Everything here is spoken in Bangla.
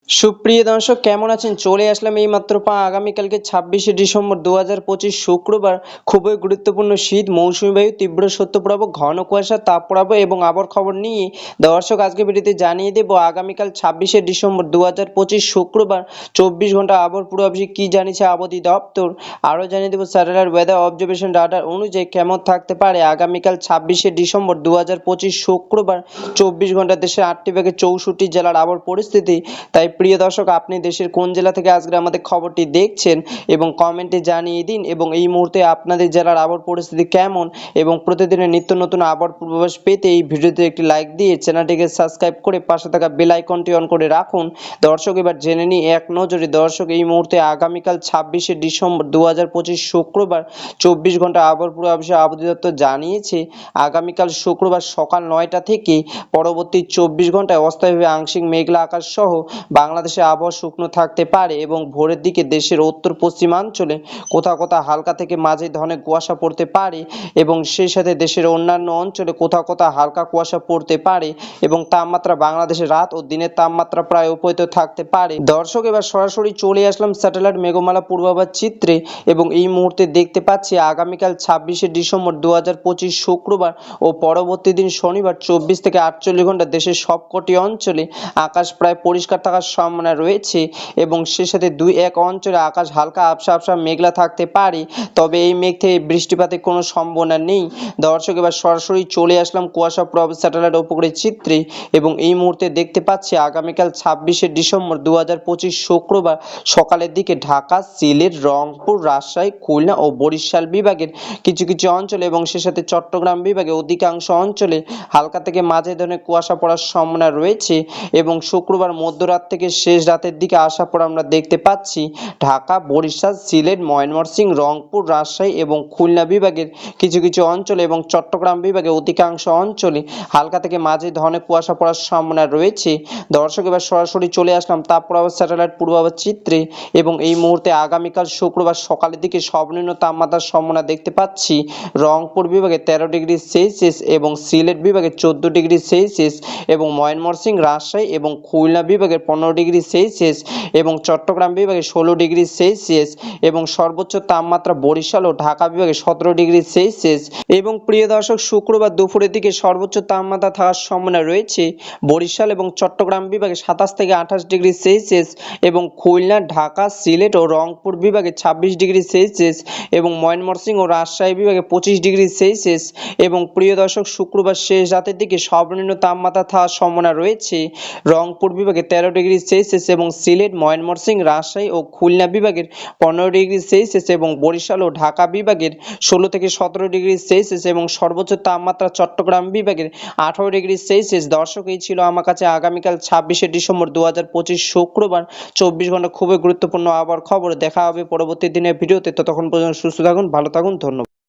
সুপ্রিয় দর্শক কেমন আছেন? চলে আসলাম এইমাত্র আগামীকালকে 26শে ডিসেম্বর 2025 শুক্রবার খুবই গুরুত্বপূর্ণ শীত মৌসুমী বায়ু তীব্র শৈত্যপ্রবাহ ঘন কুয়াশা তাপপ্রবাহ এবং আবহাওয়ার খবর নিয়ে দর্শক আজকে ভিডিওতে জানিয়ে দেব আগামীকাল 26শে ডিসেম্বর 2025 শুক্রবার 24 ঘন্টা আবহাওয়ার পূর্বাভাসে কি জানিয়েছে আবহাওয়া দপ্তর। আরও জানিয়ে দেব স্যাটেলাইট ওয়েদার অবজারভেশন ডাটা অনুযায়ী কেমন থাকতে পারে আগামীকাল 26শে ডিসেম্বর 2025 শুক্রবার 24 ঘন্টা দেশের 8টি ভাগে 64 জেলার আবহাওয়ার পরিস্থিতি। তাই প্রিয় দর্শক আপনি দেশের কোন জেলা থেকে আজকে আমাদের খবরটি দেখছেন এবং কমেন্টে জানিয়ে দিন এবং এই মুহূর্তে আপনাদের জেলার আবহাওয়ার পরিস্থিতি কেমন এবং প্রতিদিনের নিত্য নতুন আবহাওয়ার পূর্বাভাস পেতে এই ভিডিওতে একটি লাইক দিয়ে চ্যানেলটিকে সাবস্ক্রাইব করে পাশে থাকা বেল আইকনটি অন করে রাখুন। দর্শক এবার জেনে নিই এক নজরে দর্শক এই মুহূর্তে আগামীকাল 26শে ডিসেম্বর 2025 শুক্রবার 24 ঘন্টা আবহাওয়ার পূর্বাভাসে আবহাওয়া দপ্তর জানিয়েছে আগামীকাল শুক্রবার সকাল 9টা থেকে পরবর্তী 24 ঘন্টায় অস্থায়ীভাবে আংশিক মেঘলা আকাশ সহ বাংলাদেশে আবহাওয়া শুকনো থাকতে পারে এবং ভোরের দিকে দেশের উত্তর পশ্চিমাঞ্চলে কোথাও কোথাও হালকা থেকে মাঝারি ধরনের কুয়াশা পড়তে পারে এবং সেই সাথে দেশের অন্যান্য অঞ্চলে কোথাও কোথাও হালকা কুয়াশা পড়তে পারে এবং তাপমাত্রা বাংলাদেশের রাত ও দিনের তাপমাত্রা প্রায় উপহিত থাকতে পারে। দর্শক এবার সরাসরি চলে আসলাম স্যাটেলাইট মেঘমালা পূর্বাভাস চিত্রে এবং এই মুহূর্তে দেখতে পাচ্ছি আগামীকাল 26শে ডিসেম্বর 2025 শুক্রবার ও পরবর্তী দিন শনিবার 24 থেকে 48 ঘন্টা দেশের সবকটি অঞ্চলে আকাশ প্রায় পরিষ্কার থাকার সম্ভাবনা রয়েছে এবং সে সাথে 2-1 অঞ্চলে আকাশ হালকা আবসা আবসা মেঘলা থাকতে পারে, তবে এই মেঘ থেকে বৃষ্টিপাতের কোনো সম্ভাবনা নেই। দর্শক এবার সরাসরি চলে আসলাম কুয়াশা প্রভাবিত স্যাটেলাইট উপগ্রহের চিত্রে এবং এই মুহূর্তে দেখতে পাচ্ছি আগামীকাল 26শে ডিসেম্বর 2025 শুক্রবার সকালের দিকে ঢাকা, সিলেট, রংপুর, রাজশাহী, খুলনা ও বরিশাল বিভাগের কিছু কিছু অঞ্চলে এবং সে সাথে চট্টগ্রাম বিভাগে অধিকাংশ অঞ্চলে হালকা থেকে মাঝারি ধরনের কুয়াশা পড়ার সম্ভাবনা রয়েছে এবং শুক্রবার মধ্যরাত থেকে শেষ রাতের দিকে আসার পর আমরা দেখতে পাচ্ছি ঢাকা, বরিশাল, সিলেট, ময়মনসিংহ, রংপুর, রাজশাহী এবং খুলনা বিভাগের কিছু কিছু অঞ্চলে এবং চট্টগ্রাম বিভাগে অধিকাংশ অঞ্চলে হালকা থেকে মাঝারি ধরনের কুয়াশা পড়ার সম্ভাবনা রয়েছে। দর্শক এবার সরাসরি চলে আসলাম তাপপ্রবাহ স্যাটেলাইট পূর্বাভাস চিত্রে এবং এই মুহূর্তে আগামীকাল শুক্রবার সকালের দিকে সর্বনিম্ন তাপমাত্রার সম্ভাবনা দেখতে পাচ্ছি রংপুর বিভাগে 13°C এবং সিলেট বিভাগে 14°C এবং ময়মনসিংহ, রাজশাহী এবং খুলনা বিভাগের 15°C এবং চট্টগ্রাম বিভাগে 16°C এবং সর্বোচ্চ তাপমাত্রা বরিশাল ও ঢাকা বিভাগে 17°C এবং প্রিয় দর্শক শুক্রবার দুপুরের দিকে সর্বোচ্চ তাপমাত্রা থাকার সম্ভাবনা রয়েছে বরিশাল এবং চট্টগ্রাম বিভাগে 27 থেকে 28°C এবং খুলনা, ঢাকা, সিলেট ও রংপুর বিভাগে 26°C এবং ময়মনসিংহ ও রাজশাহী বিভাগে 25°C এবং প্রিয় দর্শক শুক্রবার শেষ রাতের দিকে সর্বনিম্ন তাপমাত্রা থাকার সম্ভাবনা রয়েছে রংপুর বিভাগে 13°C এবং সিলেট, ময়মনসিংহ, রাজশাহী ও খুলনা বিভাগের 15°C এবং বরিশাল ও ঢাকা বিভাগের 16 থেকে 17°C এবং সর্বোচ্চ তাপমাত্রা চট্টগ্রাম বিভাগের 18°C। দর্শক এই ছিল আমার কাছে আগামীকাল 26শে ডিসেম্বর 2025 শুক্রবার 24 ঘন্টা খুবই গুরুত্বপূর্ণ আবহাওয়ার খবর। দেখা হবে পরবর্তী দিনের ভিডিওতে, ততক্ষণ পর্যন্ত সুস্থ থাকুন, ভালো থাকুন, ধন্যবাদ।